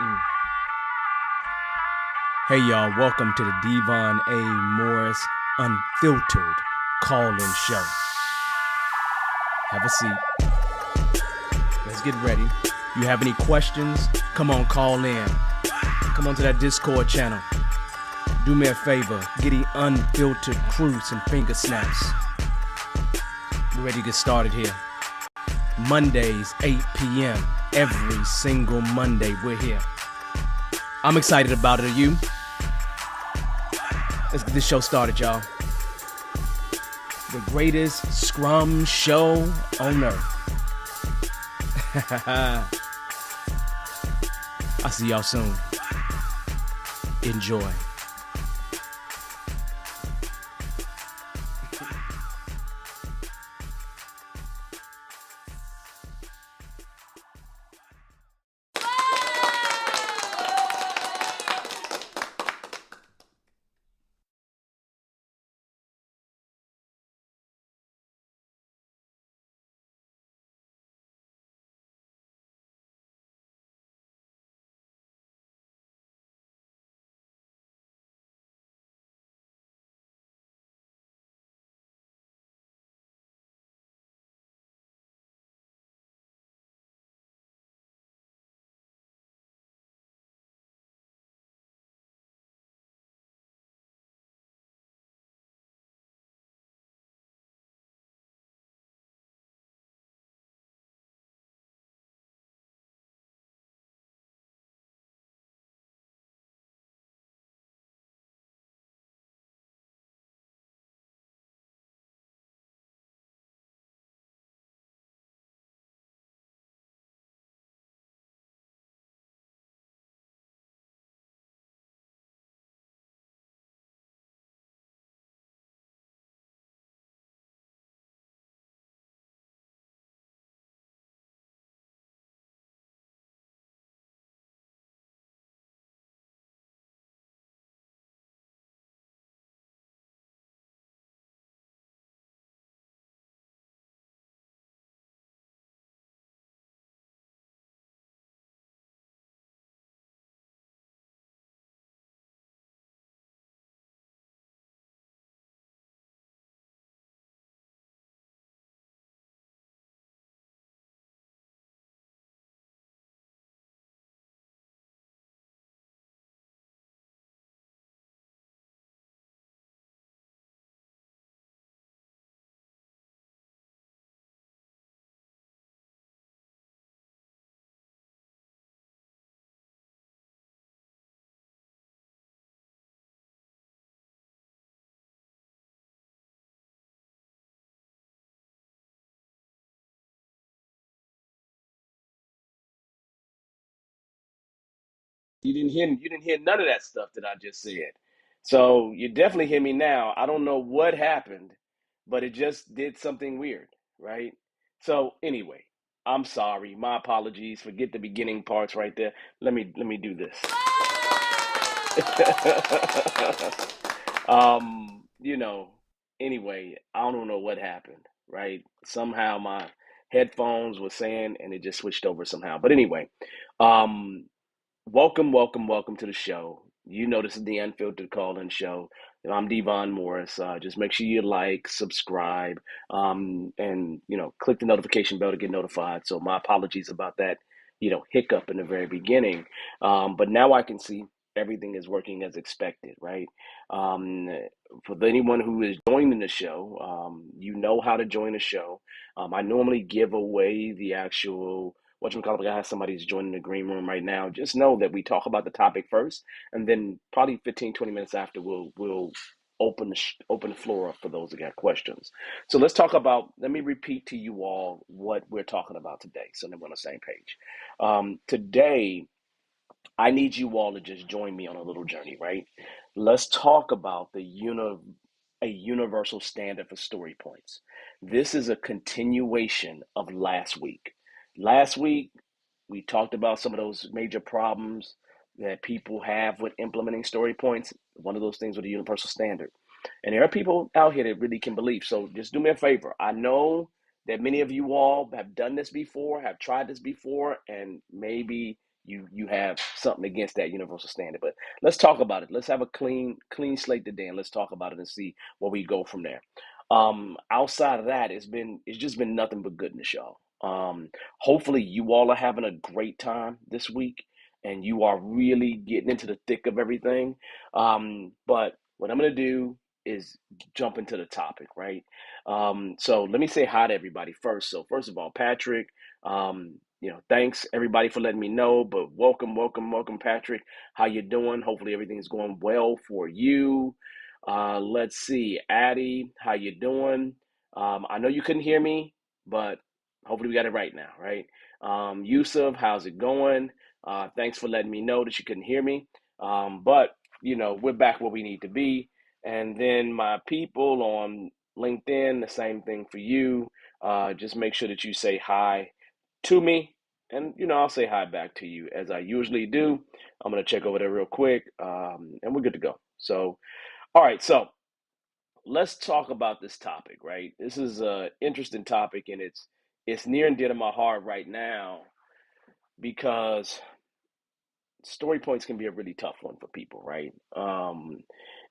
Mm. Hey y'all, welcome to the Devon A. Morris Unfiltered call-in show. Have a seat. Let's get ready. You have any questions? Come on, call in. Come on to that Discord channel. Do me a favor, get the unfiltered crew some finger snaps. We're ready to get started here. Mondays, 8 p.m. Every single Monday, we're here. I'm excited about it. Are you? Let's get this show started, y'all. The greatest Scrum show on earth. I'll see y'all soon. Enjoy. You didn't hear none of that stuff that I just said. So you definitely hear me now. I don't know what happened, but it just did something weird, right? So anyway, I'm sorry. My apologies. Forget the beginning parts right there. Let me do this. you know, anyway, I don't know what happened, right? Somehow my headphones were saying and it just switched over somehow. But anyway, um welcome to the show. You know this is the Unfiltered Call-In Show. I'm Devon Morris. Just make sure you like, subscribe, and click the notification bell to get notified. So my apologies about that, hiccup in the very beginning. But now I can see everything is working as expected, right? Um, for anyone who is joining the show, you know how to join the show. I normally give away the actual whatchamacallit, I have somebody who's joining the green room right now. Just know that we talk about the topic first, and then probably 15, 20 minutes after, we'll open the floor up for those that got questions. So let's talk about. Let me repeat to you all what we're talking about today, so that we're on the same page. Today, I need you all to just join me on a little journey, right? Let's talk about a universal standard for story points. This is a continuation of last week. Last week, we talked about some of those major problems that people have with implementing story points. One of those things with a universal standard. And there are people out here that really can believe. So just do me a favor. I know that many of you all have done this before, have tried this before, and maybe you have something against that universal standard. But let's talk about it. Let's have a clean slate today, and let's talk about it and see where we go from there. Outside of that, it's just been nothing but goodness, y'all. Hopefully, you all are having a great time this week, and you are really getting into the thick of everything. But what I'm gonna do is jump into the topic, right? So let me say hi to everybody first. So first of all, Patrick, thanks everybody for letting me know. But welcome, Patrick. How you doing? Hopefully everything's going well for you. Let's see, Addie, how you doing? I know you couldn't hear me, but hopefully we got it right now, right? Yusuf, how's it going? Thanks for letting me know that you couldn't hear me. But we're back where we need to be. And then my people on LinkedIn, the same thing for you. Just make sure that you say hi to me, and I'll say hi back to you as I usually do. I'm gonna check over there real quick, and we're good to go. So, all right, so let's talk about this topic, right? This is a interesting topic, and it's near and dear to my heart right now because story points can be a really tough one for people, right?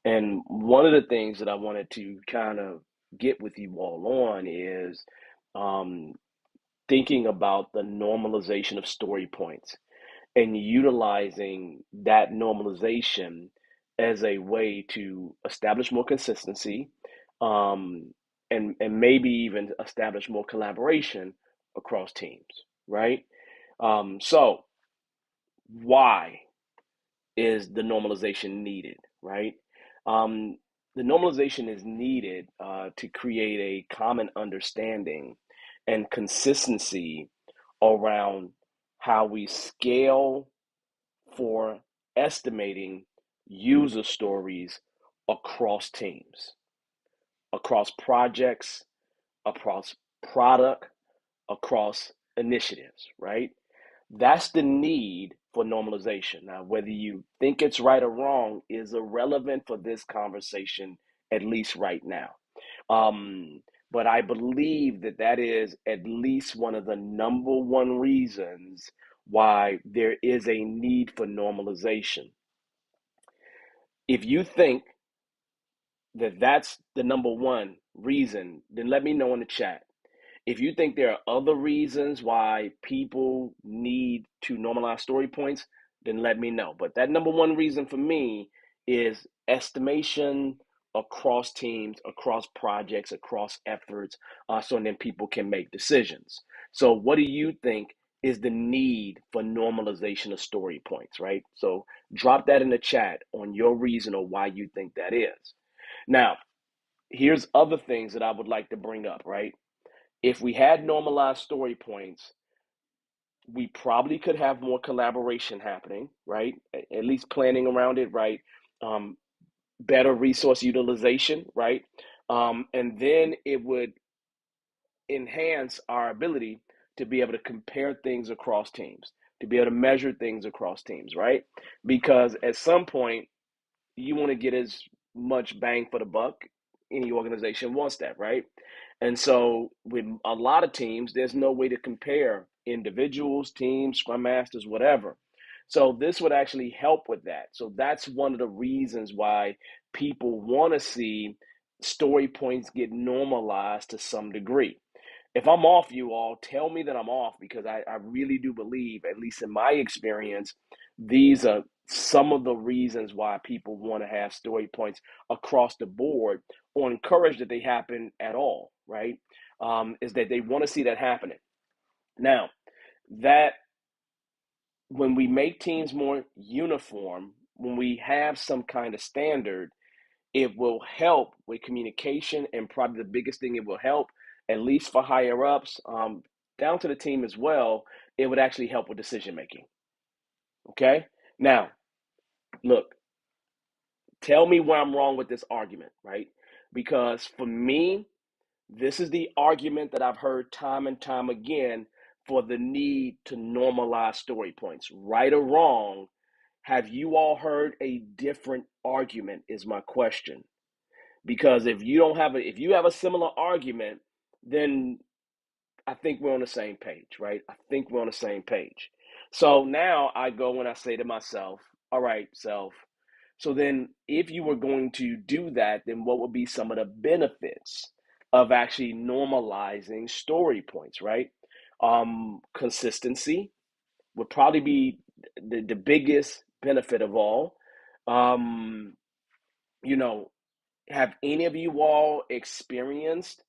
And one of the things that I wanted to kind of get with you all on is um, thinking about the normalization of story points and utilizing that normalization as a way to establish more consistency, um, and maybe even establish more collaboration across teams, right? So why is the normalization needed, right? Um, the normalization is needed to create a common understanding and consistency around how we scale for estimating user stories across teams, across projects, across product, across initiatives, right? That's the need for normalization. Now, whether you think it's right or wrong is irrelevant for this conversation, at least right now. Um, but I believe that that is at least one of the number one reasons why there is a need for normalization. If you think that that's the number one reason, then let me know in the chat. If you think there are other reasons why people need to normalize story points, then let me know. But that number one reason for me is estimation across teams, across projects, across efforts, so then people can make decisions. So, what do you think is the need for normalization of story points, right? So, drop that in the chat on your reason or why you think that is. Now, here's other things that I would like to bring up, right? If we had normalized story points, we probably could have more collaboration happening, right? At least planning around it, right? Um, Better resource utilization, right? And then it would enhance our ability to be able to compare things across teams, to be able to measure things across teams, right? Because at some point, you want to get as much bang for the buck. Any organization wants that, right? And so with a lot of teams, there's no way to compare individuals, teams, scrum masters, whatever. So this would actually help with that. So that's one of the reasons why people want to see story points get normalized to some degree. If I'm off, you all tell me that I'm off, because I really do believe, at least in my experience, these are some of the reasons why people want to have story points across the board, or encourage that they happen at all, right? Is that they want to see that happening. Now, that when we make teams more uniform, when we have some kind of standard, it will help with communication, and probably the biggest thing it will help, at least for higher ups, down to the team as well, it would actually help with decision making. Okay. Now, look, tell me where I'm wrong with this argument, right? Because for me, this is the argument that I've heard time and time again for the need to normalize story points. Right or wrong, have you all heard a different argument? Is my question. Because if you have a similar argument, then I think we're on the same page, right? I think we're on the same page. So now I go and I say to myself, all right, self. So then if you were going to do that, then what would be some of the benefits of actually normalizing story points, right? Consistency would probably be the biggest benefit of all. Um, you know, have any of you all experienced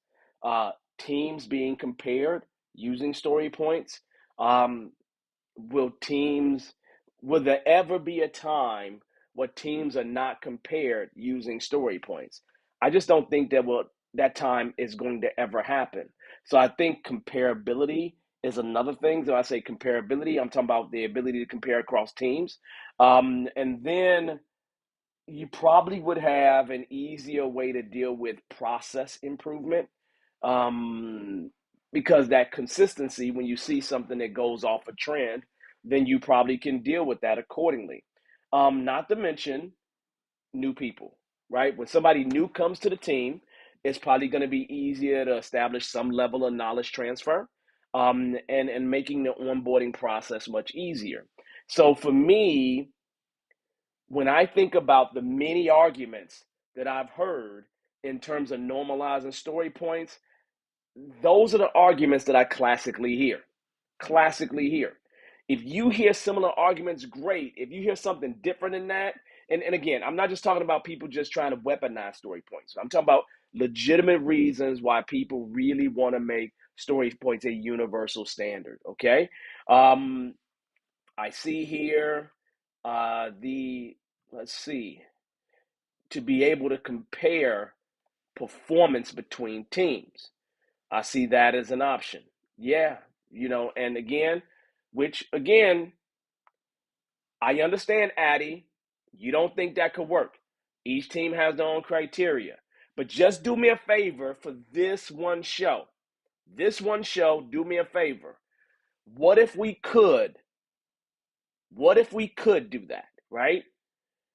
uh, teams being compared using story points? Um, will teams, will there ever be a time where teams are not compared using story points? I just don't think that time is going to ever happen. So I think comparability is another thing. So I say comparability, I'm talking about the ability to compare across teams. And then you probably would have an easier way to deal with process improvement, um, because that consistency, when you see something that goes off a trend, then you probably can deal with that accordingly. Not to mention new people, right? When somebody new comes to the team, it's probably going to be easier to establish some level of knowledge transfer, and making the onboarding process much easier. So for me, when I think about the many arguments that I've heard in terms of normalizing story points, those are the arguments that I classically hear. Classically hear. If you hear similar arguments, great. If you hear something different than that, and again, I'm not just talking about people just trying to weaponize story points. I'm talking about legitimate reasons why people really want to make story points a universal standard. Okay. Um, I see here the let's see, to be able to compare performance between teams. I see that as an option. Yeah, and again, which again, I understand, Addy, you don't think that could work. Each team has their own criteria. But just do me a favor for this one show. This one show, do me a favor. What if we could? What if we could do that, right?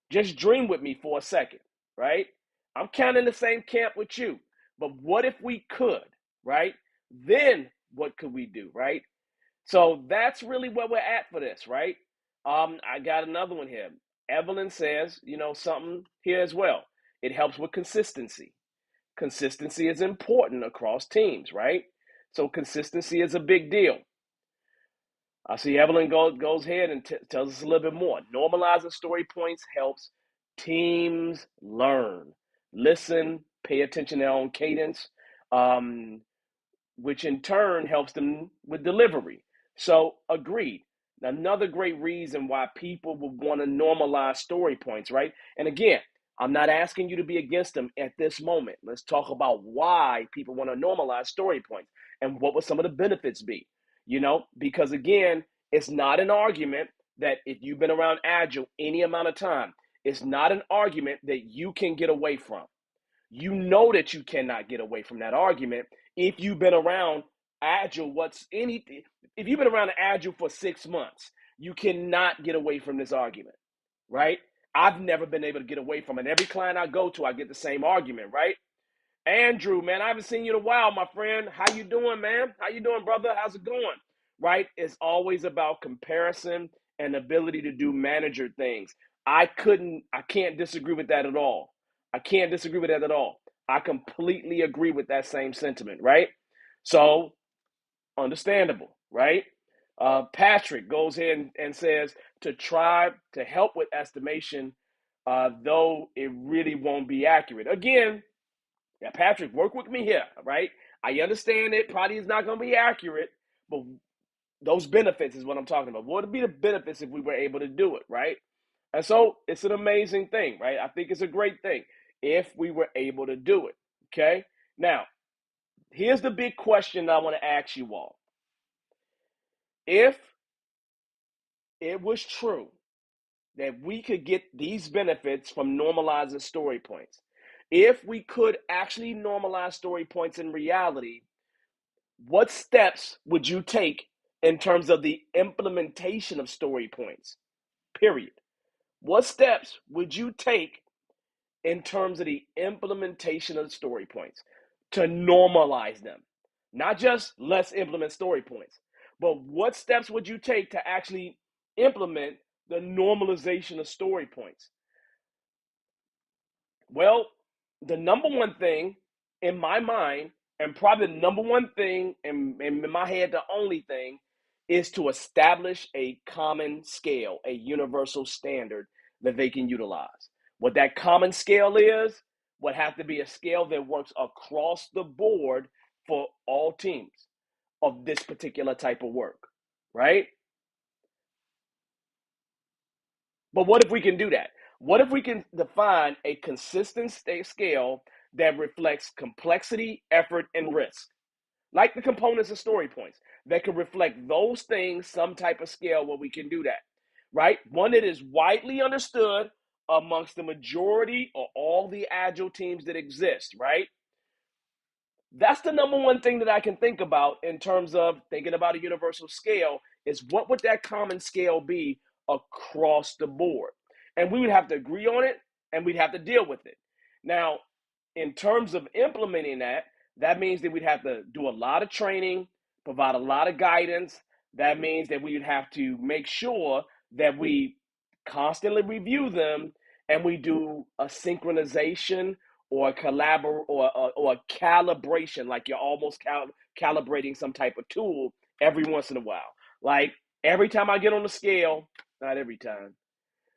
Just dream with me for a second, right? I'm kind of in the same camp with you. But what if we could, right? Then what could we do, right? So that's really where we're at for this, right? I got another one here. Evelyn says, something here as well. It helps with consistency. Consistency is important across teams, right? So consistency is a big deal. I see Evelyn goes ahead and tells us a little bit more. Normalizing story points helps teams learn, listen, pay attention to their own cadence, um, which in turn helps them with delivery. So, agreed. Another great reason why people would want to normalize story points, right? And again, I'm not asking you to be against them at this moment. Let's talk about why people want to normalize story points and what would some of the benefits be. Because again, it's not an argument that if you've been around Agile any amount of time, it's not an argument that you can get away from. You know that you cannot get away from that argument if you've been around Agile. If you've been around Agile for 6 months, you cannot get away from this argument, right? I've never been able to get away from it. Every client I go to, I get the same argument, right? Andrew, man, I haven't seen you in a while, my friend. How you doing, man? How you doing, brother? How's it going? Right? It's always about comparison and ability to do manager things. I can't disagree with that at all. I can't disagree with that at all. I completely agree with that same sentiment, right? So, understandable, right? Patrick goes in and says to try to help with estimation, though it really won't be accurate. Again, yeah, Patrick, work with me here, right? I understand it probably is not going to be accurate, but those benefits is what I'm talking about. What would be the benefits if we were able to do it, right? And so it's an amazing thing, right? I think it's a great thing if we were able to do it, okay? Now, here's the big question I want to ask you all. If it was true that we could get these benefits from normalizing story points, if we could actually normalize story points in reality, what steps would you take in terms of the implementation of story points? Period. What steps would you take in terms of the implementation of story points to normalize them? Not just let's implement story points, But what steps would you take to actually implement the normalization of story points? Well, the number one thing in my mind, and probably the number one thing in my head, the only thing, is to establish a common scale, a universal standard that they can utilize. What that common scale is, would have to be a scale that works across the board for all teams of this particular type of work, right? But what if we can do that? What if we can define a consistent scale that reflects complexity, effort, and risk? Like the components of story points that can reflect those things, some type of scale where we can do that, right? One that is widely understood amongst the majority or all the agile teams that exist, right? That's the number one thing that I can think about in terms of thinking about a universal scale is what would that common scale be across the board? And we would have to agree on it and we'd have to deal with it. Now, in terms of implementing that, that means that we'd have to do a lot of training, provide a lot of guidance. That means that we would have to make sure that we constantly review them and we do a synchronization or a or a calibration, like you're almost calibrating some type of tool every once in a while. Like every time I get on the scale, not every time,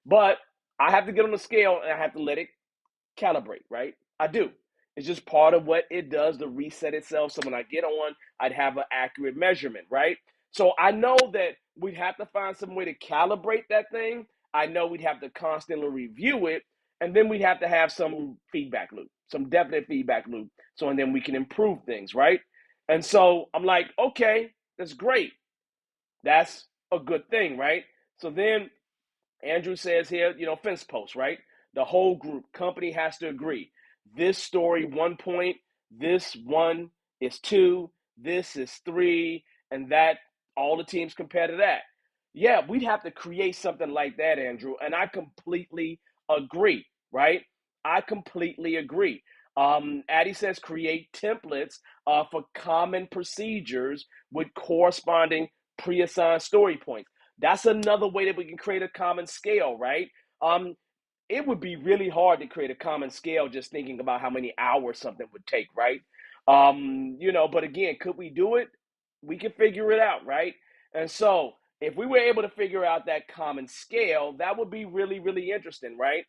but I have to get on the scale and I have to let it calibrate, right? I do. It's just part of what it does to reset itself. So when I get on, I'd have an accurate measurement, right? So I know that we'd have to find some way to calibrate that thing. I know we'd have to constantly review it. And then we'd have to have some feedback loop, some definite feedback loop. So, and then we can improve things, right? And so I'm like, okay, that's great. That's a good thing, right? So then Andrew says here, fence posts, right? The whole group, company has to agree. This story, 1 point, this one is two, this is three, and that all the teams compare to that. Yeah, we'd have to create something like that, Andrew. And I completely agree, right? I completely agree. Addie says create templates for common procedures with corresponding pre-assigned story points. That's another way that we can create a common scale, right? Um, it would be really hard to create a common scale just thinking about how many hours something would take, right? But again, could we do it? We can figure it out, right? And so if we were able to figure out that common scale, that would be really, really interesting, right?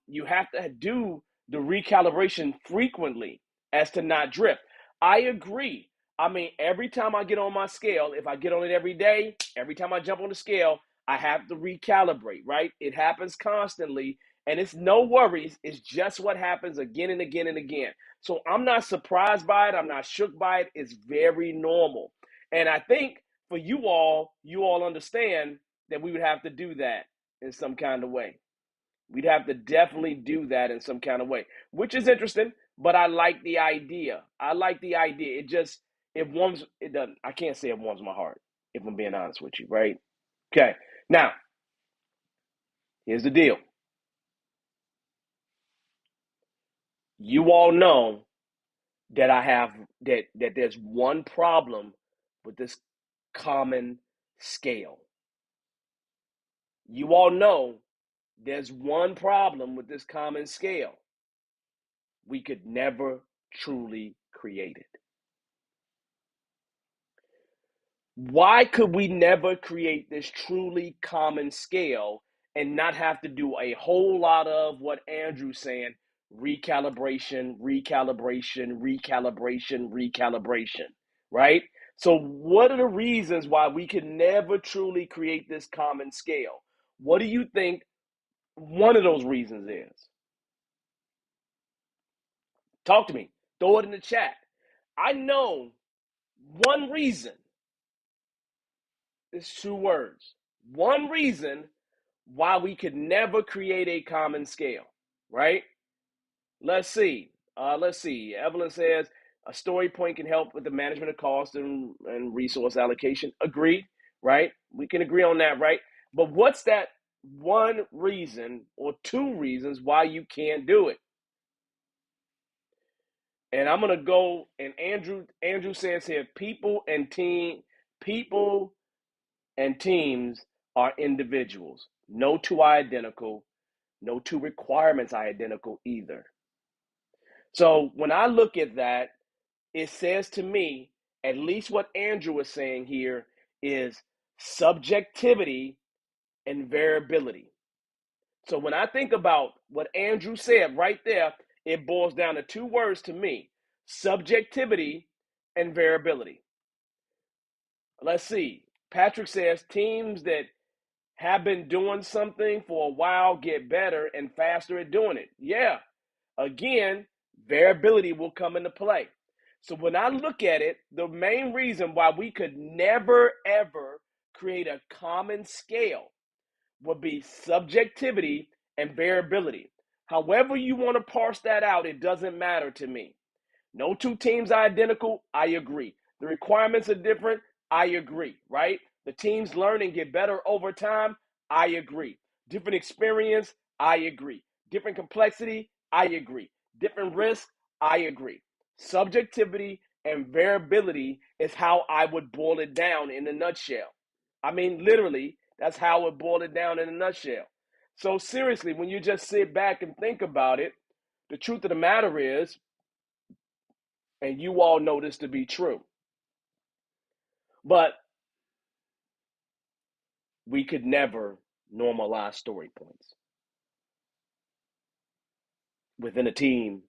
You have to do the recalibration frequently as to not drift. I agree. I mean, every time I get on my scale, if I get on it every day, every time I jump on the scale, I have to recalibrate, right? It happens constantly, and it's no worries. It's just what happens again and again and again. So I'm not surprised by it. I'm not shook by it. It's very normal. And I think for you all understand that we would have to do that in some kind of way. We'd have to definitely do that in some kind of way, which is interesting, but I like the idea. I like the idea. It warms, it doesn't, I can't say it warms my heart, if I'm being honest with you, right? Okay. Now, here's the deal. You all know that I have that there's one problem with this common scale. You all know there's one problem with this common scale. We could never truly create it. Why could we never create this truly common scale and not have to do a whole lot of what Andrew's saying, recalibration, recalibration, recalibration, recalibration, right? So what are the reasons why we can never truly create this common scale? What do you think one of those reasons is? Talk to me. Throw it in the chat. I know one reason is two words. One reason why we could never create a common scale, right? Let's see. Let's see. Evelyn says a story point can help with the management of cost and resource allocation. Agreed, right? We can agree on that, right? But what's that one reason or two reasons why you can't do it? And I'm gonna go. And Andrew says here, people and People and teams are individuals. No two are identical. No two requirements are identical either. So when I look at that, it says to me, at least what Andrew is saying here is subjectivity and variability. So when I think about what Andrew said right there, it boils down to two words to me: subjectivity and variability. Let's see. Patrick says teams that have been doing something for a while get better and faster at doing it. Yeah. Again, variability will come into play. So when I look at it, the main reason why we could never, ever create a common scale would be subjectivity and variability. However you want to parse that out, it doesn't matter to me. No two teams are identical. I agree. The requirements are different. I agree, right? The teams learn and get better over time. I agree. Different experience. I agree. Different complexity. I agree. Different risk. I agree. Subjectivity and variability is how I would boil it down in a nutshell. I mean, literally, that's how I would boil it down in a nutshell. So, seriously, when you just sit back and think about it, the truth of the matter is, and you all know this to be true, but we could never normalize story points within a team.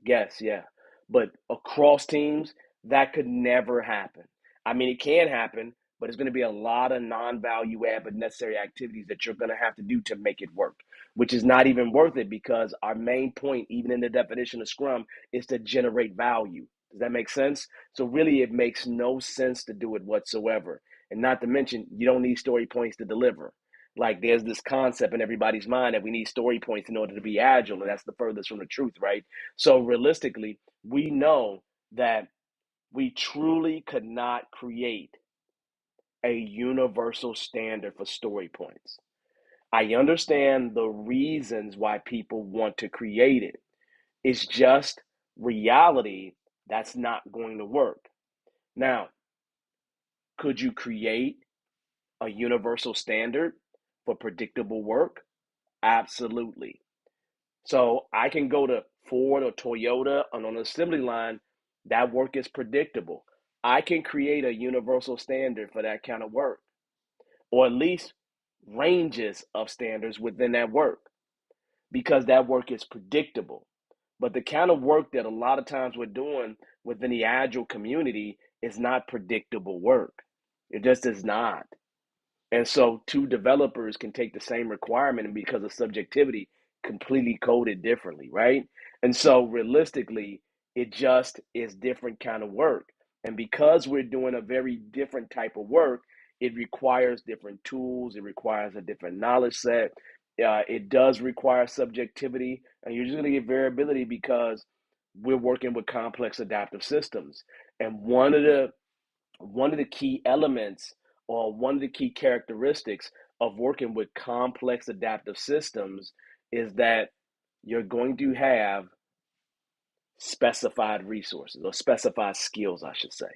Yes, yeah, but across teams, that could never happen. I mean, it can happen, but it's going to be a lot of non-value add but necessary activities that you're going to have to do to make it work, which is not even worth it because our main point, even in the definition of Scrum, is to generate value. Does that make sense? So really, it makes no sense to do it whatsoever. And not to mention, you don't need story points to deliver. Like there's this concept in everybody's mind that we need story points in order to be agile, and that's the furthest from the truth, right? So realistically, we know that we truly could not create a universal standard for story points. I understand the reasons why people want to create it. It's just reality that's not going to work. Now, could you create a universal standard for predictable work? Absolutely. So I can go to Ford or Toyota and on an assembly line, that work is predictable. I can create a universal standard for that kind of work, or at least ranges of standards within that work because that work is predictable. But the kind of work that a lot of times we're doing within the agile community is not predictable work. It just is not. And so two developers can take the same requirement and because of subjectivity, completely code it differently, right? And so realistically, it just is different kind of work. And because we're doing a very different type of work, it requires different tools, it requires a different knowledge set. It does require subjectivity, and you're just going to get variability because we're working with complex adaptive systems. And one of the key elements or one of the key characteristics of working with complex adaptive systems is that you're going to have specified resources or specified skills, I should say.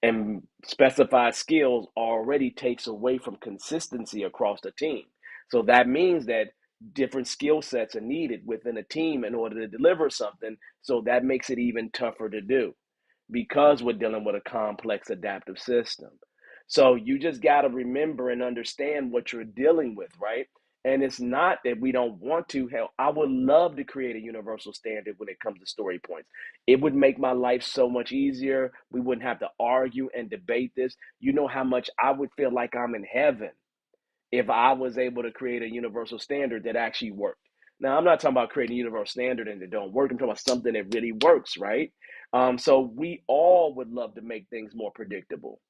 And specified skills already takes away from consistency across the team. So that means that different skill sets are needed within a team in order to deliver something. So that makes it even tougher to do because we're dealing with a complex adaptive system. So you just got to remember and understand what you're dealing with, right? And it's not that we don't want to. Hell, I would love to create a universal standard when it comes to story points. It would make my life so much easier. We wouldn't have to argue and debate this. You know how much I would feel like I'm in heaven if I was able to create a universal standard that actually worked. Now, I'm not talking about creating a universal standard and it don't work. I'm talking about something that really works, right? So we all would love to make things more predictable.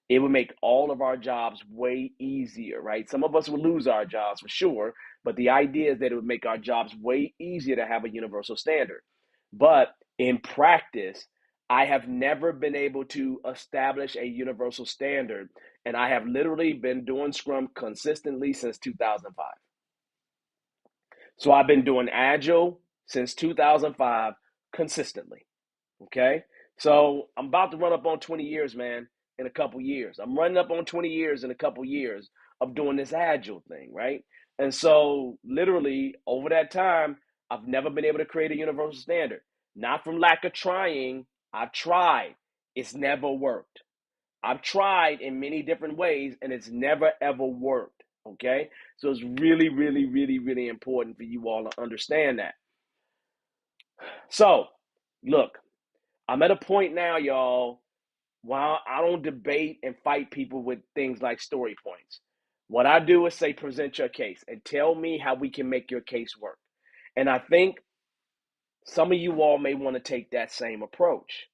It would make all of our jobs way easier, right? Some of us would lose our jobs for sure, but the idea is that it would make our jobs way easier to have a universal standard. But in practice, I have never been able to establish a universal standard, and I have literally been doing Scrum consistently since 2005. So I've been doing Agile since 2005 consistently. Okay. So I'm about to run up on 20 years, man. in a couple years. I'm running up on 20 years in a couple years of doing this Agile thing, right? And so, literally, over that time, I've never been able to create a universal standard. Not from lack of trying. I've tried. It's never worked. I've tried in many different ways and it's never ever worked. Okay. So it's really, really, really, really important for you all to understand that. So, look, I'm at a point now, y'all, while I don't debate and fight people with things like story points. What I do is say, present your case and tell me how we can make your case work. And I think some of you all may want to take that same approach.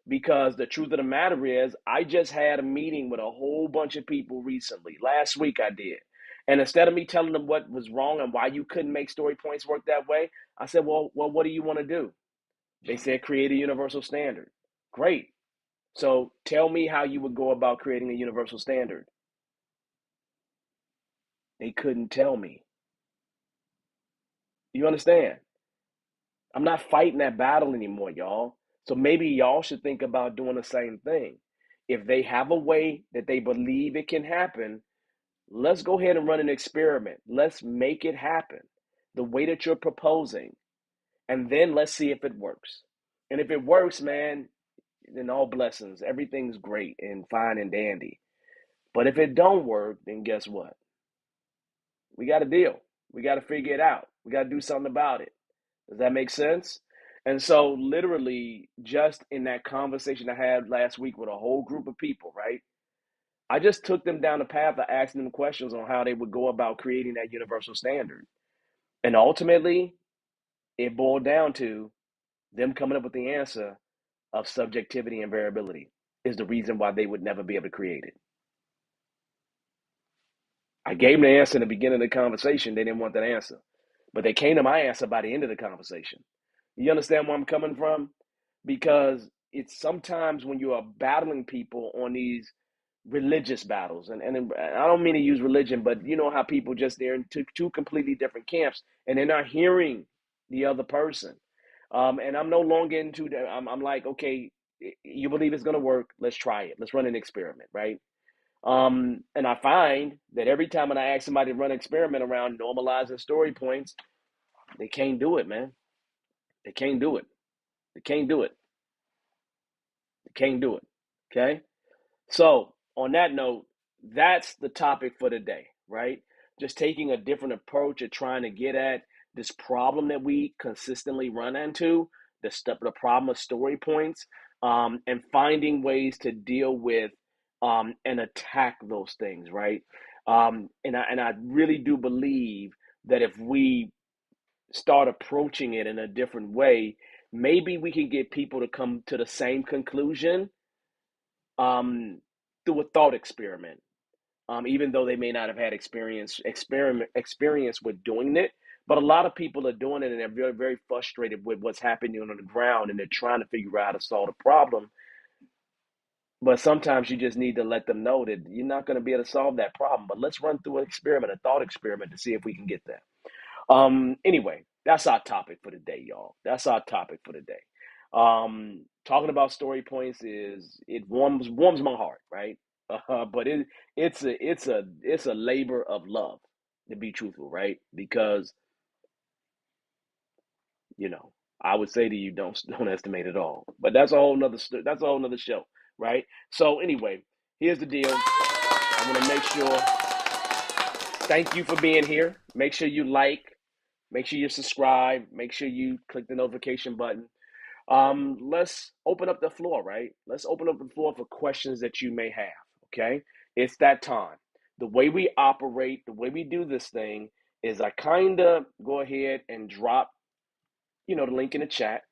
Because the truth of the matter is, I just had a meeting with a whole bunch of people recently. Last week I did. And instead of me telling them what was wrong and why you couldn't make story points work that way, I said, well, what do you want to do? They said, create a universal standard. Great. So tell me how you would go about creating a universal standard. They couldn't tell me. You understand? I'm not fighting that battle anymore, y'all. So maybe y'all should think about doing the same thing. If they have a way that they believe it can happen, let's go ahead and run an experiment. Let's make it happen the way that you're proposing. And then let's see if it works. And if it works, man, then all blessings. Everything's great and fine and dandy. But if it don't work, then guess what? We got to deal. We got to figure it out. We got to do something about it. Does that make sense? And so, literally, just in that conversation I had last week with a whole group of people, right? I just took them down the path of asking them questions on how they would go about creating that universal standard. And ultimately, it boiled down to them coming up with the answer of subjectivity and variability is the reason why they would never be able to create it. I gave them the answer in the beginning of the conversation. They didn't want that answer. But they came to my answer by the end of the conversation. You understand where I'm coming from? Because it's sometimes when you are battling people on these religious battles, and I don't mean to use religion, but you know how people just they're in two completely different camps and they're not hearing the other person. And I'm no longer into that. I'm like, okay, you believe it's going to work? Let's try it. Let's run an experiment, right? And I find that every time when I ask somebody to run an experiment around normalizing story points, they can't do it, man. They can't do it. They can't do it. They can't do it. Okay. So, on that note, that's the topic for today, right? Just taking a different approach at trying to get at this problem that we consistently run into, the problem of story points, and finding ways to deal with and attack those things, right? And I really do believe that if we start approaching it in a different way, maybe we can get people to come to the same conclusion um, through a thought experiment. Even though they may not have had experience with doing it, but a lot of people are doing it and they're very, very frustrated with what's happening on the ground and they're trying to figure out how to solve the problem. But sometimes you just need to let them know that you're not going to be able to solve that problem. But let's run through an experiment, a thought experiment, to see if we can get there. Anyway, that's our topic for today, y'all. That's our topic for today. Talking about story points is it warms my heart, right? But it's a labor of love, to be truthful, right? Because you know I would say to you, don't estimate it all. But that's a whole nother show, right? So anyway, here's the deal. I want to make sure. Thank you for being here. Make sure you like. Make sure you subscribe. Make sure you click the notification button. Let's open up the floor, right? Let's open up the floor for questions that you may have. Okay, it's that time. The way we operate, the way we do this thing is I kind of go ahead and drop, the link in the chat.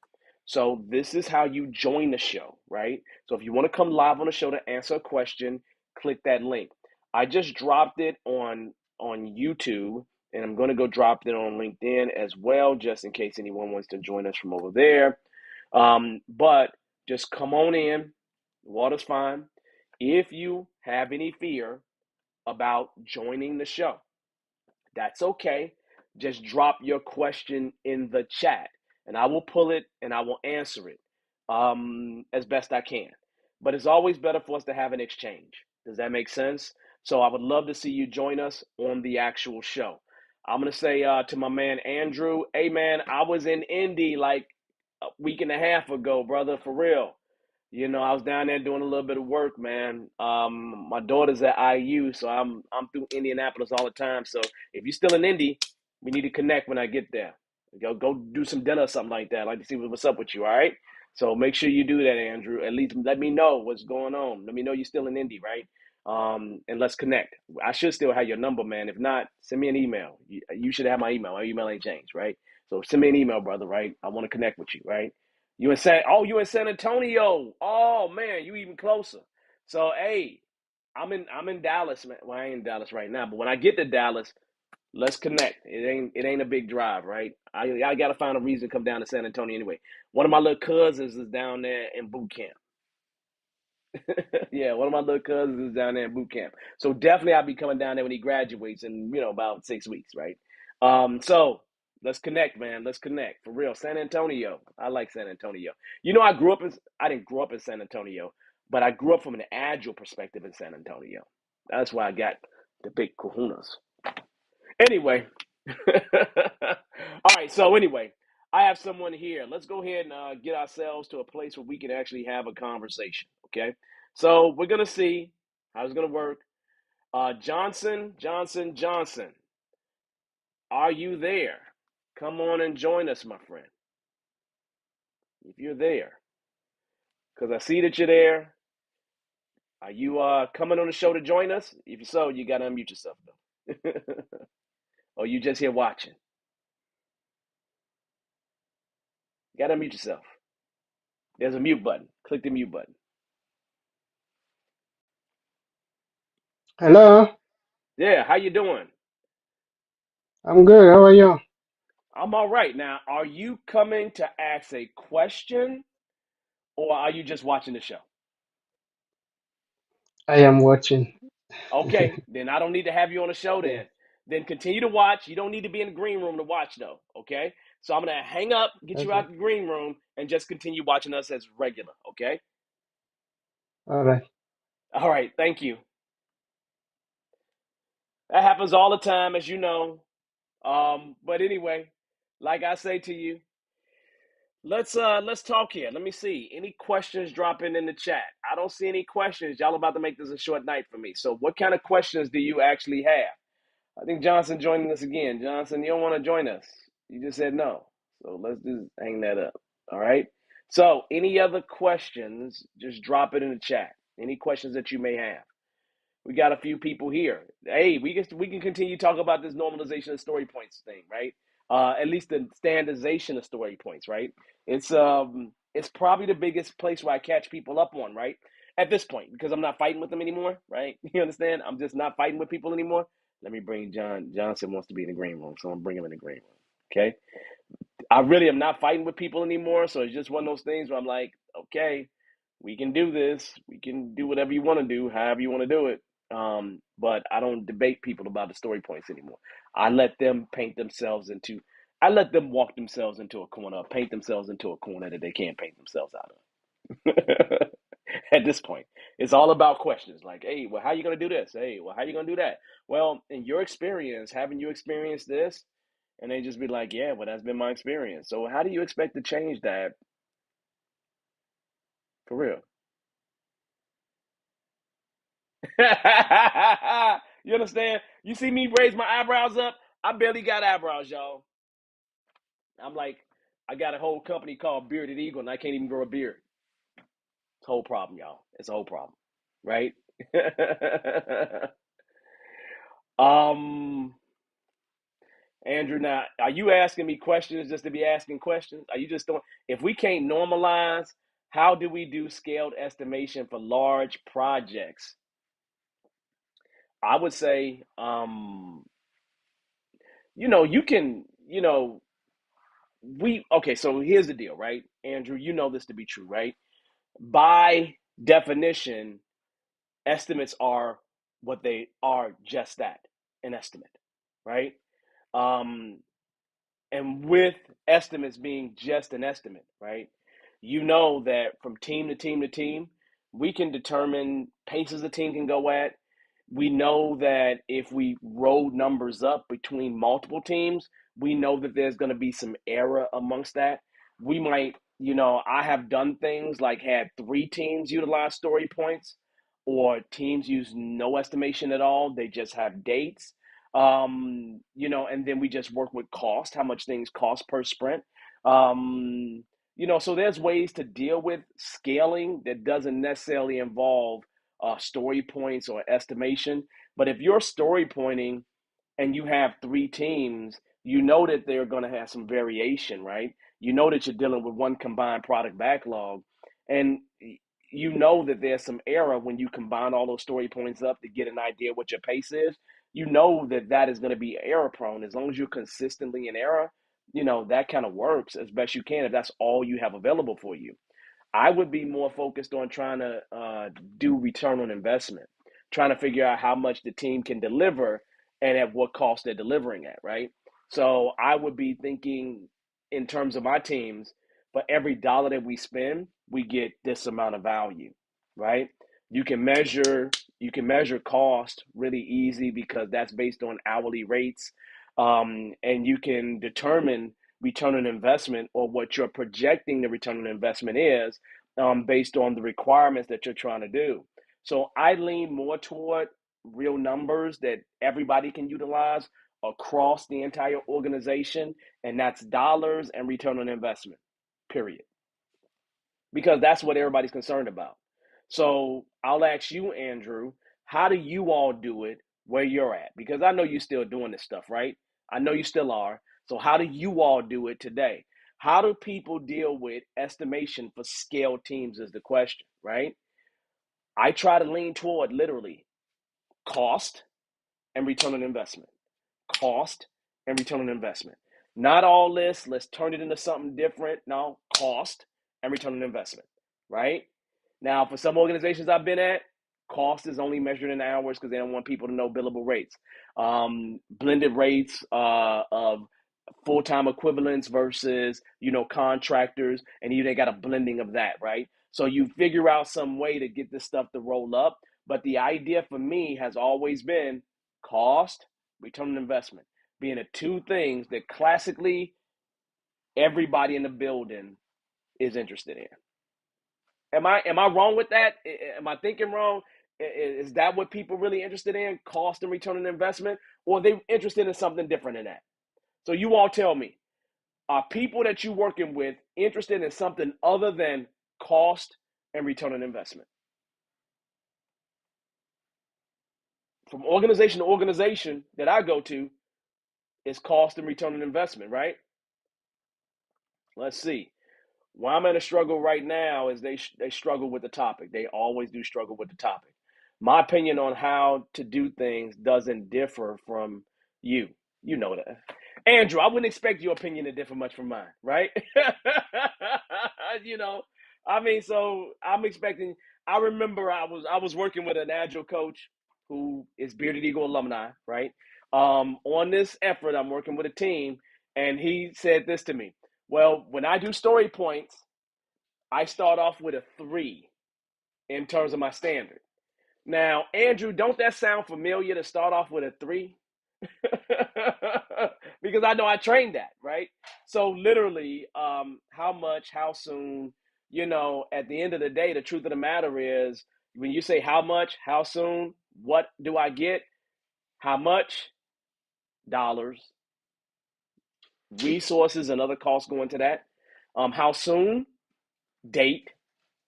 So this is how you join the show, right? So if you want to come live on the show to answer a question, click that link. I just dropped it on YouTube, and I'm going to go drop it on LinkedIn as well, just in case anyone wants to join us from over there. But just come on in. Water's fine. If you have any fear about joining the show, that's okay. Just drop your question in the chat and I will pull it and I will answer it as best I can. but it's always better for us to have an exchange. Does that make sense? So I would love to see you join us on the actual show. I'm gonna say to my man Andrew, hey man, I was in Indy like a week and a half ago, brother, for real. You know, I was down there doing a little bit of work, man. My daughter's at IU, so I'm through Indianapolis all the time. So if you're still in Indy, we need to connect when I get there. Go do some dinner or something like that. I'd like to see what's up with you, all right? So make sure you do that, Andrew. At least let me know what's going on. Let me know you're still in Indy, right? And let's connect. I should still have your number, man. If not, send me an email. You should have my email. My email ain't changed, right? So send me an email, brother, right? I want to connect with you, right? You in San Antonio. Oh man, you even closer. So hey, I'm in Dallas, man. Well, I ain't in Dallas right now, but when I get to Dallas, let's connect. It ain't a big drive, right? I gotta find a reason to come down to San Antonio anyway. One of my little cousins is down there in boot camp. Yeah, one of my little cousins is down there in boot camp. So definitely I'll be coming down there when he graduates in, about 6 weeks, right? So let's connect, man. Let's connect. For real. San Antonio. I like San Antonio. I didn't grow up in San Antonio, but I grew up from an agile perspective in San Antonio. That's why I got the big kahunas. Anyway. All right, so anyway, I have someone here. Let's go ahead and get ourselves to a place where we can actually have a conversation. Okay, so we're gonna see how it's gonna work. Johnson, are you there? Come on and join us, my friend, if you're there, because I see that you're there. Are you coming on the show to join us? If so, you gotta unmute yourself though. Or you just here watching? You gotta unmute yourself. There's a mute button. Click the mute button. Hello, Yeah, how you doing? I'm good. How are you? I'm all right. Now, are you coming to ask a question or are you just watching the show? I am watching. Okay, then I don't need to have you on the show Yeah, then. Then continue to watch. You don't need to be in the green room to watch though, okay? So I'm going to hang up, get you okay. out the green room and just continue watching us as regular, okay? All right. All right, thank you. That happens all the time as you know. But anyway, like I say to you, let's talk here. Let me see. Any questions dropping in the chat? I don't see any questions. Y'all about to make this a short night for me. So what kind of questions do you actually have? I think Johnson joining us again. Johnson, you don't want to join us. You just said no. So let's just hang that up. All right. So any other questions, just drop it in the chat. Any questions that you may have. We got a few people here. Hey, we can continue to talk about this normalization of story points thing, right? At least the standardization of story points, right? It's probably the biggest place where I catch people up on, right? At this point, because I'm not fighting with them anymore, right? You understand? I'm just not fighting with people anymore. Let me bring John. Johnson wants to be in the green room, so I'm bringing him in the green room. Okay. I really am not fighting with people anymore. So it's just one of those things where I'm like, okay, we can do this. We can do whatever you want to do, however you want to do it. But I don't debate people about the story points anymore. I let them I let them walk themselves into a corner, paint themselves into a corner that they can't paint themselves out of. At this point, it's all about questions like, hey, well, how are you going to do this? Hey, well, how are you going to do that? Well, in your experience, haven't you experienced this? And they just be like, yeah, well, that's been my experience. So how do you expect to change that for real? You understand? You see me raise my eyebrows up? I barely got eyebrows, y'all. I'm like, I got a whole company called Bearded Eagle, and I can't even grow a beard. It's a whole problem, y'all. It's a whole problem, right? um, Andrew, now, are you asking me questions just to be asking questions? Are you just doing? If we can't normalize, how do we do scaled estimation for large projects? I would say, you can, okay, so here's the deal, right? Andrew, you know this to be true, right? By definition, estimates are what they are, just that, an estimate, right? Um, and with estimates being just an estimate, right? You know that from team to team to team, we can determine paces the team can go at. We know that if we roll numbers up between multiple teams, we know that there's going to be some error amongst that. We might, I have done things like had three teams utilize story points, or teams use no estimation at all. They just have dates. And then we just work with cost, how much things cost per sprint. Um, so there's ways to deal with scaling that doesn't necessarily involve story points or estimation. But if you're story pointing and you have three teams, you know that they're going to have some variation, right? You know that you're dealing with one combined product backlog, and you know that there's some error when you combine all those story points up to get an idea what your pace is. You know that that is going to be error prone. As long as you're consistently in error, that kind of works as best you can if that's all you have available for you. I would be more focused on trying to do return on investment, trying to figure out how much the team can deliver and at what cost they're delivering at, right? So I would be thinking in terms of my teams, for every dollar that we spend, we get this amount of value, right? You can measure you can measure cost really easy because that's based on hourly rates, and you can determine return on investment or what you're projecting the return on investment is based on the requirements that you're trying to do. So I lean more toward real numbers that everybody can utilize across the entire organization, and that's dollars and return on investment, period, because that's what everybody's concerned about. So I'll ask you, Andrew, how do you all do it where you're at? Because I know you're still doing this stuff, right? I know you still are. So how do you all do it today? How do people deal with estimation for scale teams is the question, right? I try to lean toward literally cost and return on investment. Cost and return on investment. Not all this, let's turn it into something different. No, cost and return on investment, right? Now, for some organizations I've been at, cost is only measured in hours because they don't want people to know billable rates. Blended rates of full-time equivalents versus contractors, and they got a blending of that, right? So you figure out some way to get this stuff to roll up, but the idea for me has always been cost, return on investment being the two things that classically everybody in the building is interested in. Am I wrong with that? Am I thinking wrong? Is that what people really interested in, cost and return on investment, or are they interested in something different than that? So you all tell me, are people that you're working with interested in something other than cost and return on investment? From organization to organization that I go to, it's cost and return on investment, right? Let's see. Why I'm in a struggle right now is they struggle with the topic. They always do struggle with the topic. My opinion on how to do things doesn't differ from you. You know that. Andrew, I wouldn't expect your opinion to differ much from mine, right? you know, so I'm expecting. I remember I was working with an Agile coach who is Bearded Eagle alumni, right? On this effort, I'm working with a team, and he said this to me. Well, when I do story points, I start off with a three in terms of my standard. Now, Andrew, don't that sound familiar to start off with a three? Because I know I trained that, right? So literally, how much, how soon, at the end of the day, the truth of the matter is when you say how much, how soon, what do I get? How much? Dollars, resources, and other costs go into that. How soon? Date,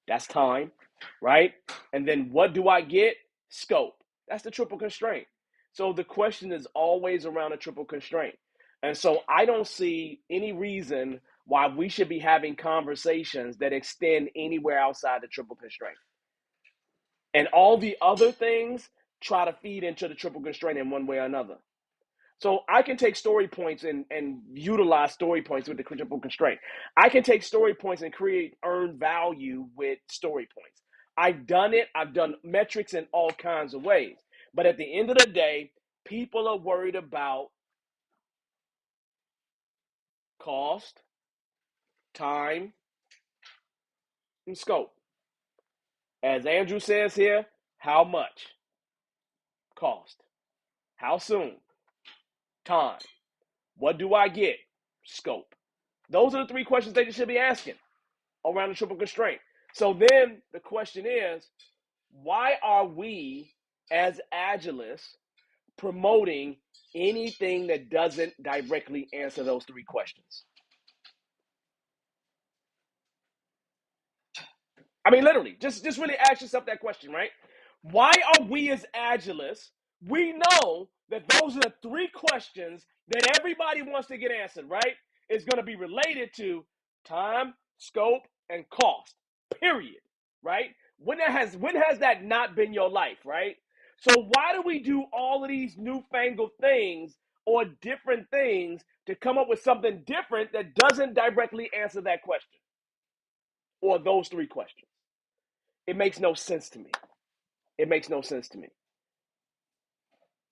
that's time, right? And then what do I get? Scope. That's the triple constraint. So the question is always around a triple constraint. And so I don't see any reason why we should be having conversations that extend anywhere outside the triple constraint. And all the other things try to feed into the triple constraint in one way or another. So I can take story points and utilize story points with the triple constraint. I can take story points and create earned value with story points. I've done it. I've done metrics in all kinds of ways. But at the end of the day, people are worried about cost, time, and scope. As Andrew says here, how much? Cost. How soon? Time. What do I get? Scope. Those are the three questions that you should be asking around the triple constraint. So then the question is, why are we as Agilists promoting anything that doesn't directly answer those three questions? I mean, literally, just really ask yourself that question, right? Why are we as Agilists? We know that those are the three questions that everybody wants to get answered, right? It's going to be related to time, scope, and cost. Period. Right? When has that not been your life, right? So why do we do all of these newfangled things or different things to come up with something different that doesn't directly answer that question or those three questions? It makes no sense to me. It makes no sense to me.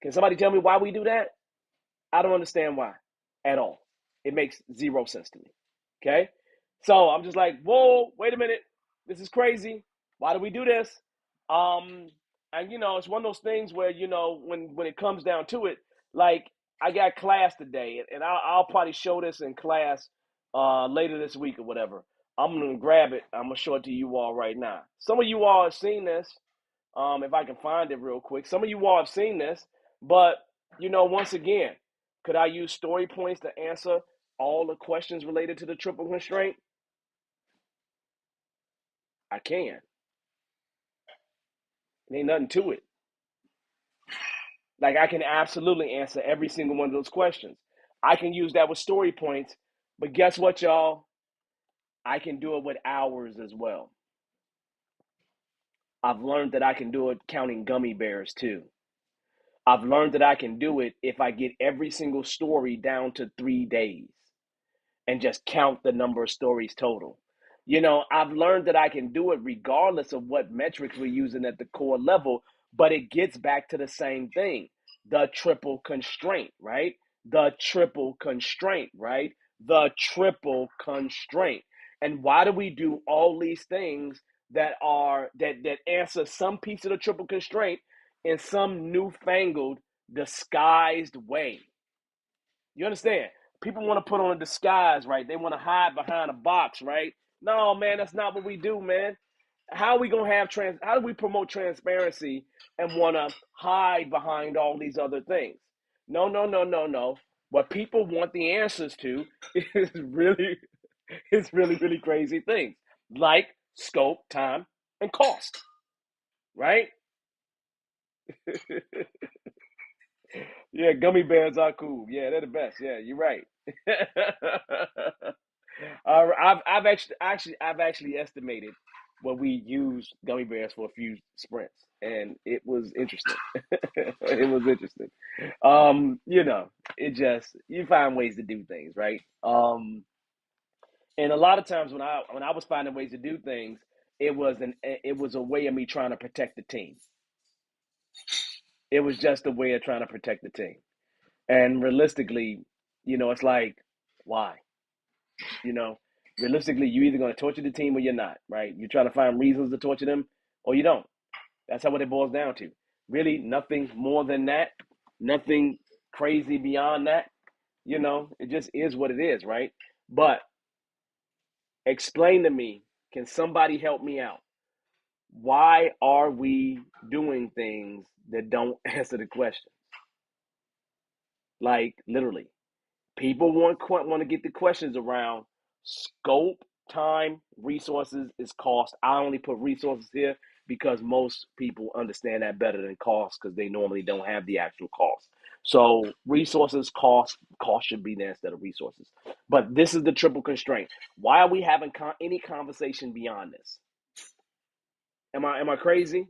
Can somebody tell me why we do that? I don't understand why at all. It makes zero sense to me. Okay? So I'm just like, whoa, wait a minute. This is crazy. Why do we do this? Um, and it's one of those things where, when it comes down to it, like I got class today, and I'll probably show this in class later this week or whatever. I'm gonna grab it. I'm gonna show it to you all right now. Some of you all have seen this. If I can find it real quick. Some of you all have seen this, but once again, could I use story points to answer all the questions related to the triple constraint? I can. There ain't nothing to it. Like I can absolutely answer every single one of those questions. I can use that with story points, but guess what, y'all? I can do it with hours as well. I've learned that I can do it counting gummy bears too. I've learned that I can do it if I get every single story down to 3 days and just count the number of stories total. I've learned that I can do it regardless of what metrics we're using at the core level, but it gets back to the same thing, the triple constraint, right? The triple constraint, right? The triple constraint. And why do we do all these things that answer some piece of the triple constraint in some newfangled, disguised way? You understand? People want to put on a disguise, right? They want to hide behind a box, right? No, man, that's not what we do, man. How are we gonna have how do we promote transparency and want to hide behind all these other things? No, no, no, no, no. What people want the answers to is really crazy things like scope, time, and cost, right? Yeah, gummy bears are cool. Yeah, they're the best. Yeah, you're right. I've actually estimated what we used gummy bears for a few sprints, and it was interesting. It was interesting. It just you find ways to do things, right? And a lot of times when I was finding ways to do things, it was a way of me trying to protect the team. It was just a way of trying to protect the team. And realistically, it's like, why? You know, realistically, you're either going to torture the team or you're not, right? You're trying to find reasons to torture them or you don't. That's how what it boils down to. Really, nothing more than that. Nothing crazy beyond that. It just is what it is, right? But explain to me, can somebody help me out? Why are we doing things that don't answer the question? Like, literally. People want to get the questions around scope, time, resources is cost. I only put resources here because most people understand that better than cost because they normally don't have the actual cost. So resources, cost should be there instead of resources. But this is the triple constraint. Why are we having any conversation beyond this? Am I crazy?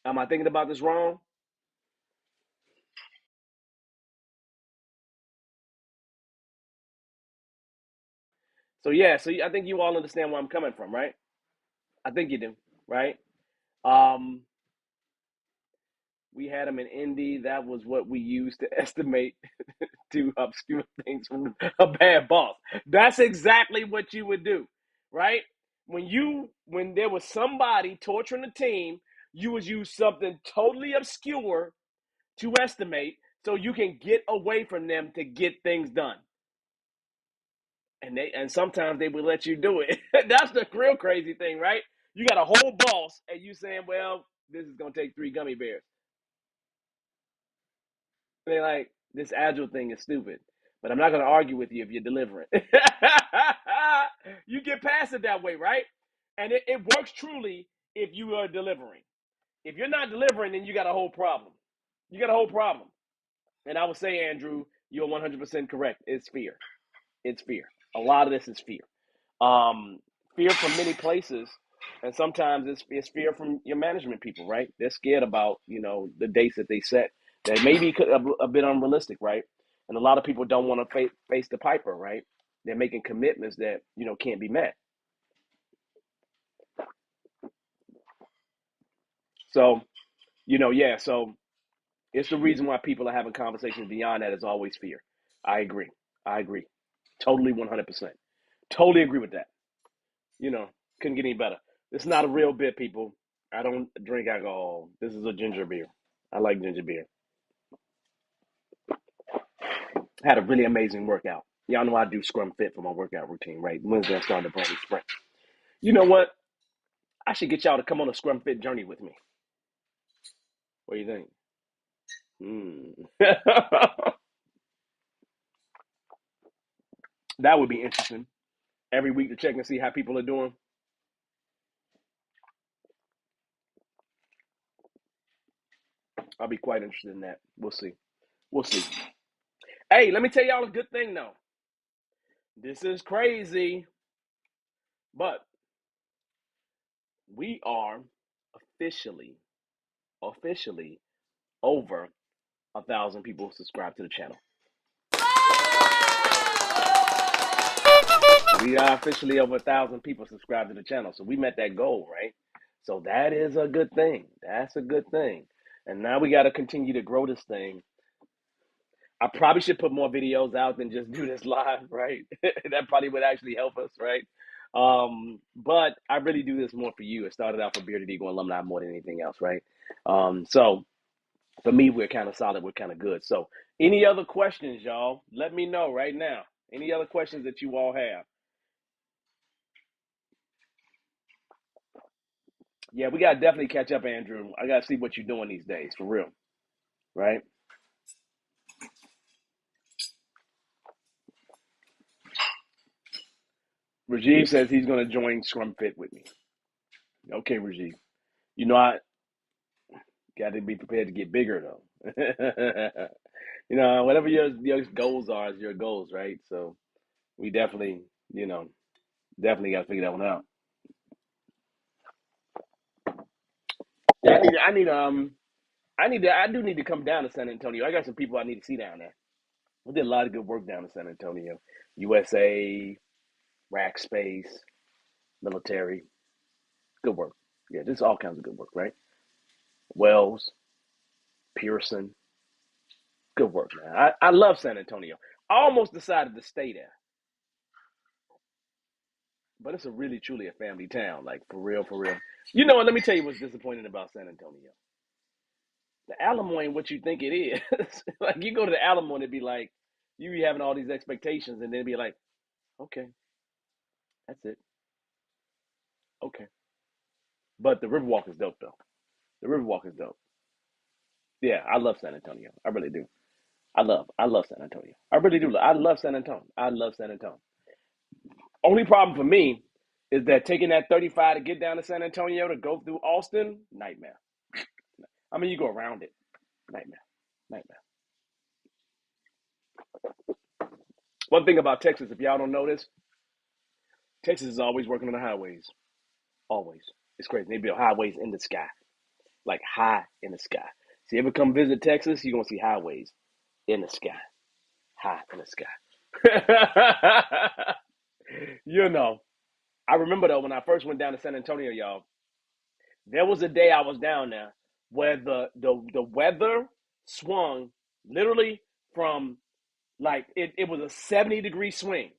Am I thinking about this wrong? So yeah, so I think you all understand where I'm coming from, right? I think you do, right? Um, we had them in Indy. That was what we used to estimate to obscure things from a bad boss. That's exactly what you would do, right? when there was somebody torturing the team, you would use something totally obscure to estimate so you can get away from them to get things done. And sometimes they will let you do it. That's the real crazy thing, right? You got a whole boss and you saying, well, this is gonna take 3 gummy bears. They're like, this agile thing is stupid. But I'm not gonna argue with you if you're delivering. You get past it that way, right? And it works truly if you are delivering. If you're not delivering, then you got a whole problem. You got a whole problem. And I would say, Andrew, you're 100% correct. It's fear. It's fear. A lot of this is fear. Um, Fear from many places, and sometimes it's fear from your management people, right? They're scared about the dates that they set that may be a bit unrealistic, right? And a lot of people don't want to face the piper, right? They're making commitments that can't be met. So yeah. So it's the reason why people are having conversations beyond that is always fear. I agree. I agree. Totally 100%. Totally agree with that. You know, couldn't get any better. It's not a real bit, people. I don't drink alcohol. This is a ginger beer. I like ginger beer. I had a really amazing workout. Y'all know I do Scrum Fit for my workout routine, right? Wednesday I started the brand new sprint. You know what? I should get y'all to come on a Scrum Fit journey with me. What do you think? That would be interesting. Every week to check and see how people are doing. I'll be quite interested in that. We'll see. We'll see. Hey, let me tell y'all a good thing though. This is crazy, but we are officially, officially over 1,000 people subscribe to the channel. We are officially over 1,000 people subscribed to the channel, so we met that goal, right? So that is a good thing. That's a good thing. And now we got to continue to grow this thing. I probably should put more videos out than just do this live, right? That probably would actually help us, right? But I really do this more for you. It started out for Bearded Eagle alumni more than anything else, right? So for me, we're kind of solid. We're kind of good. So any other questions, y'all? Let me know right now. Any other questions that you all have? Yeah, we gotta definitely catch up, Andrew. I gotta see what you're doing these days, for real, right? Rajiv says he's gonna join Scrum Fit with me. Okay, Rajiv. I got to be prepared to get bigger though. Whatever your goals are, is your goals, right? So we definitely, you know, definitely got to figure that one out. Yeah, I do need to come down to San Antonio. I got some people I need to see down there. We did a lot of good work down in San Antonio, USA, rack space, military, good work. Yeah, just all kinds of good work, right? Wells, Pearson, good work, man. I love San Antonio. I almost decided to stay there, but it's a really truly a family town, like for real, for real. And let me tell you what's disappointing about San Antonio. The Alamo ain't what you think it is. Like you go to the Alamo and it'd be like you be having all these expectations, and then it'd be like, okay, that's it, okay. But the Riverwalk is dope though. The Riverwalk is dope. Yeah, I love San Antonio. I really do. I love San Antonio. I really do. I love San Antonio. I love San Antonio. Only problem for me is that taking that 35 to get down to San Antonio to go through Austin, nightmare. I mean, you go around it, nightmare, nightmare. One thing about Texas, if y'all don't know this, Texas is always working on the highways. Always. It's crazy. They build highways in the sky, like high in the sky. So you ever come visit Texas, you're gonna see highways in the sky, high in the sky. you know, I remember though when I first went down to San Antonio, y'all. There was a day I was down there where the weather swung literally from like it was a 70-degree swing.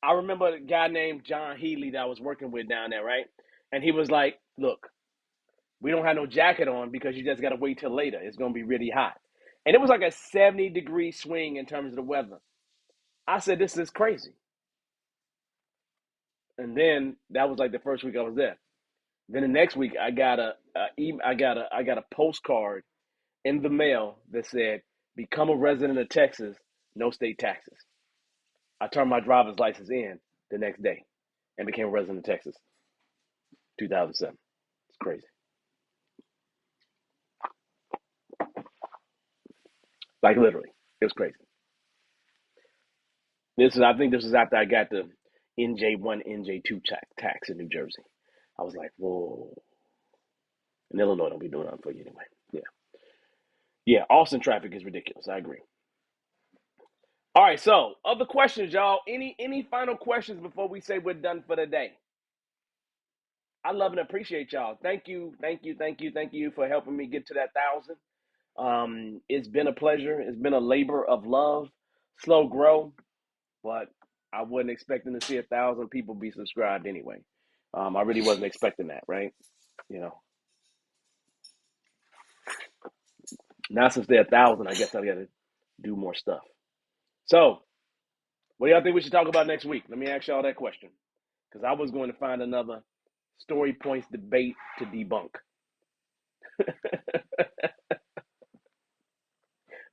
I remember a guy named John Healy that I was working with down there, right? And he was like, "Look, we don't have no jacket on because you just got to wait till later. It's going to be really hot." And it was like a 70-degree swing in terms of the weather. I said, "This is crazy." And then that was like the first week I was there. Then the next week I got a postcard in the mail that said, "Become a resident of Texas, no state taxes." I turned my driver's license in the next day and became a resident of Texas, 2007. It's crazy. Like literally, it was crazy. I think this is after I got the NJ1, NJ2 tax in New Jersey. I was like, whoa. And Illinois don't be doing nothing for you anyway. Yeah. Yeah, Austin traffic is ridiculous. I agree. All right, so other questions, y'all. Any final questions before we say we're done for the day? I love and appreciate y'all. Thank you, thank you, thank you, thank you for helping me get to that 1,000. It's been a pleasure. It's been a labor of love, slow grow, but I wasn't expecting to see 1,000 people be subscribed anyway. I really wasn't expecting that, right? You know, now since they're 1,000, I guess I got to do more stuff. So, what do y'all think we should talk about next week? Let me ask y'all that question because I was going to find another story points debate to debunk.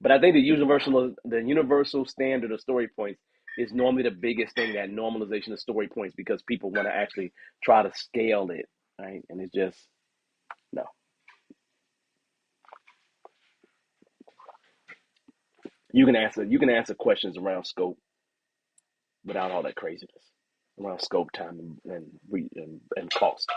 But I think the universal standard of story points is normally the biggest thing, that normalization of story points, because people want to actually try to scale it, right? And it's just no. You can answer questions around scope without all that craziness around scope, time, and cost.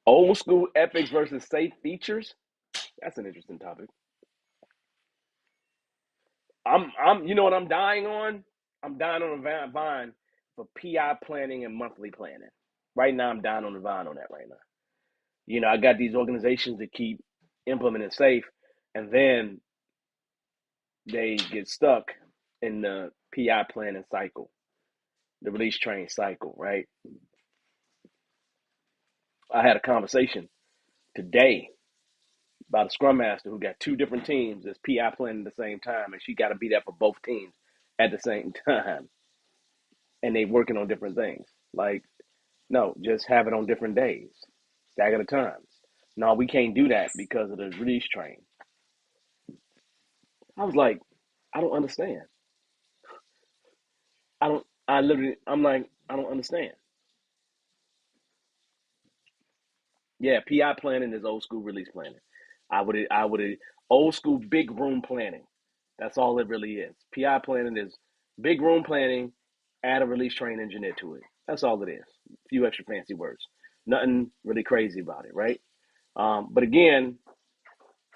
Old school epics versus safe features. That's an interesting topic. You know what I'm dying on? I'm dying on a vine for PI planning and monthly planning. Right now, I'm dying on the vine on that right now. I got these organizations that keep implementing safe, and then they get stuck in the PI planning cycle, the release train cycle, right? I had a conversation today about a scrum master who got two different teams that's PI planning at the same time, and she got to be there for both teams at the same time, and they working on different things. Like, no, just have it on different days, stagger the times. No, we can't do that because of the release train. I was like, I don't understand. I'm like, I don't understand. Yeah, PI planning is old school release planning. I would old school big room planning. That's all it really is. PI planning is big room planning, add a release train engineer to it. That's all it is. A few extra fancy words. Nothing really crazy about it, right? But again,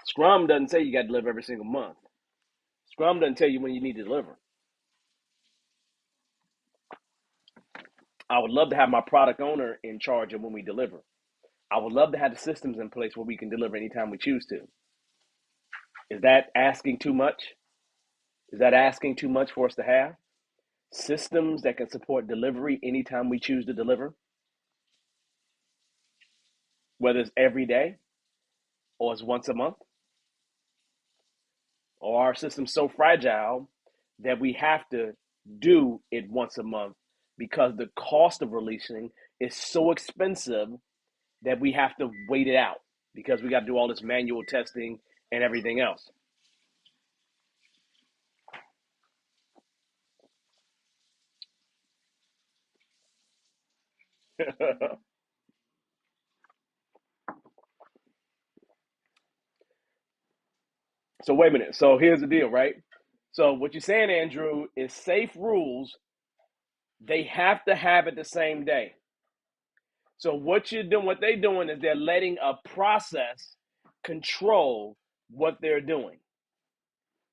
Scrum doesn't say you got to deliver every single month. Scrum doesn't tell you when you need to deliver. I would love to have my product owner in charge of when we deliver. I would love to have the systems in place where we can deliver anytime we choose to. Is that asking too much? Is that asking too much for us to have? Systems that can support delivery anytime we choose to deliver, whether it's every day or it's once a month, or our system's so fragile that we have to do it once a month because the cost of releasing is so expensive that we have to wait it out because we got to do all this manual testing and everything else. So wait a minute. So here's the deal, right? So what you're saying, Andrew, is safe rules, they have to have it the same day. So what they're doing is they're letting a process control what they're doing.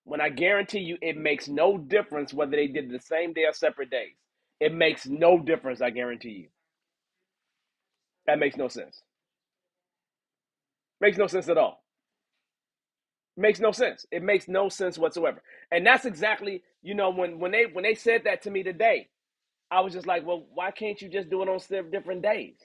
When I guarantee you, it makes no difference whether they did it the same day or separate days. It makes no difference, I guarantee you. That makes no sense. Makes no sense at all. Makes no sense. It makes no sense whatsoever. And that's exactly, when they said that to me today, I was just like, well, why can't you just do it on different days?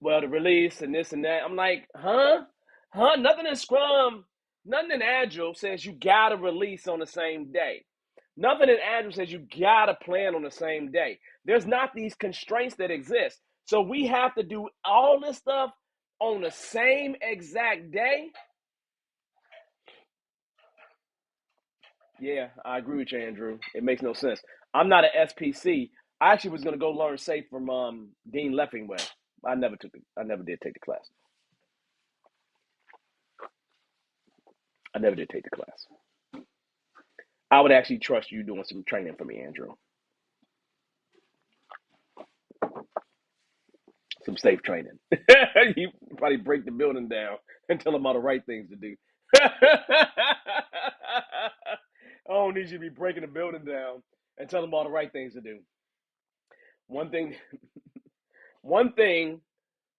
Well, the release and this and that. I'm like, huh? Huh? Nothing in Scrum, nothing in Agile says you gotta release on the same day. Nothing in Agile says you gotta plan on the same day. There's not these constraints that exist. So we have to do all this stuff on the same exact day. Yeah, I agree with you, Andrew. It makes no sense. I'm not an SPC. I actually was gonna go learn safe from Dean Leffingwell. I never did take the class. I never did take the class. I would actually trust you doing some training for me, Andrew. Some safe training. You probably break the building down and tell them all the right things to do. I don't need you to be breaking the building down and tell them all the right things to do. One thing, one thing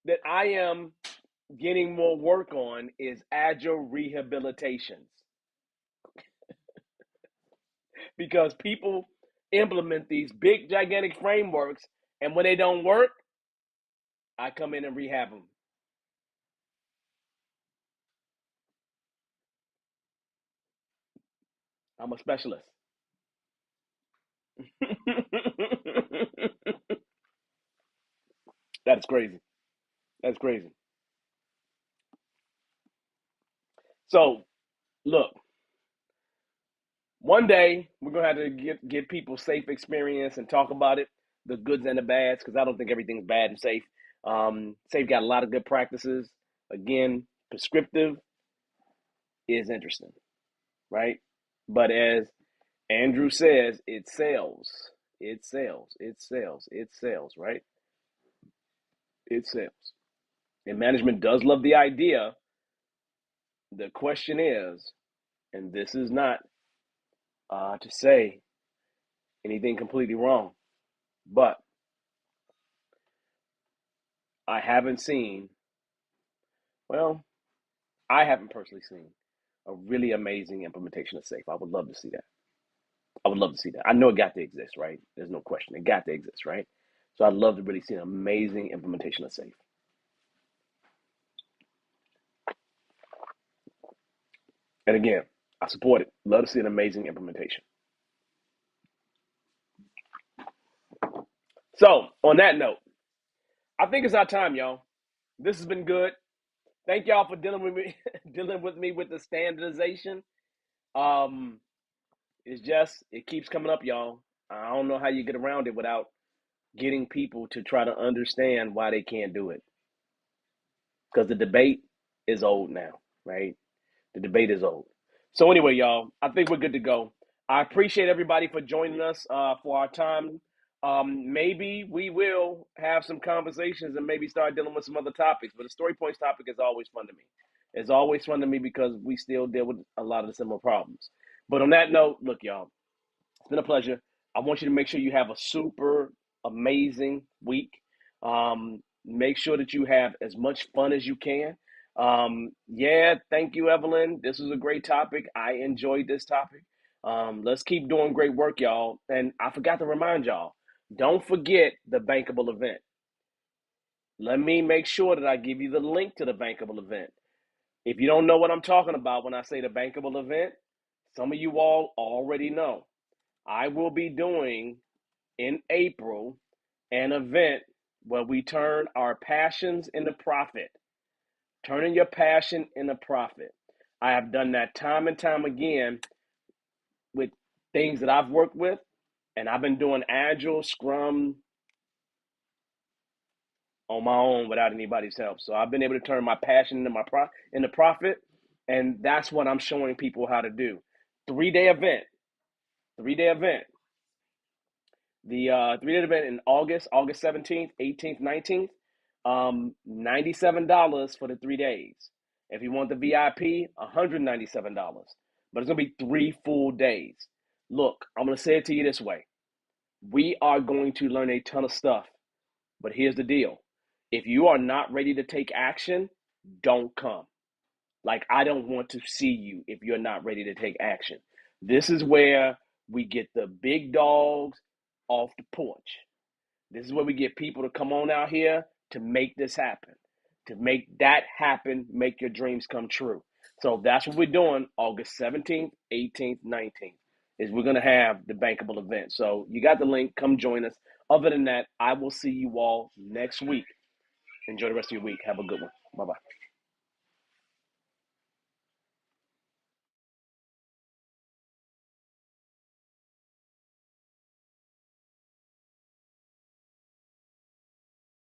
that I am getting more work on is agile rehabilitations because people implement these big gigantic frameworks, and when they don't work, I come in and rehab them. I'm a specialist. That's crazy. That's crazy. So look, one day we're gonna have to get people safe experience and talk about it, the goods and the bads, because I don't think everything's bad and safe. Safe got a lot of good practices. Again, prescriptive is interesting, right? But as Andrew says, it sells. It sells. It sells. It sells, right? It sells. And management does love the idea. The question is, and this is not to say anything completely wrong, but I haven't seen, well, I haven't personally seen a really amazing implementation of SAFe. I would love to see that. I would love to see that. I know it got to exist, right? There's no question. It got to exist, right? So I'd love to really see an amazing implementation of SAFe. And again, I support it. Love to see an amazing implementation. So on that note, I think it's our time, y'all. This has been good. Thank y'all for dealing with me, dealing with me with the standardization. Um, it's just it keeps coming up, y'all. I don't know how you get around it without getting people to try to understand why they can't do it. Because the debate is old now, right? The debate is old. So anyway, y'all, I think we're good to go. I appreciate everybody for joining us for our time. Maybe we will have some conversations and maybe start dealing with some other topics. But the story points topic is always fun to me. It's always fun to me because we still deal with a lot of the similar problems. But on that note, look, y'all, it's been a pleasure. I want you to make sure you have a super amazing week. Make sure that you have as much fun as you can. Yeah, thank you, Evelyn. This was a great topic. I enjoyed this topic. Let's keep doing great work, y'all. And I forgot to remind y'all, don't forget the bankable event. Let me make sure that I give you the link to the bankable event. If you don't know what I'm talking about when I say the bankable event, some of you all already know. I will be doing in April an event where we turn our passions into profit. Turning your passion into profit. I have done that time and time again with things that I've worked with, and I've been doing Agile, Scrum on my own without anybody's help. So I've been able to turn my passion into profit, and that's what I'm showing people how to do. 3 day event, 3 day event. The 3 day event in August 17th, 18th, 19th, $97 for the 3 days. If you want the VIP, $197. But it's gonna be 3 full days. Look, I'm gonna say it to you this way. We are going to learn a ton of stuff, but here's the deal. If you are not ready to take action, don't come. Like, I don't want to see you if you're not ready to take action. This is where we get the big dogs off the porch. This is where we get people to come on out here to make this happen, to make that happen, make your dreams come true. So that's what we're doing August 17th, 18th, 19th, is we're going to have the bankable event. So you got the link. Come join us. Other than that, I will see you all next week. Enjoy the rest of your week. Have a good one. Bye-bye.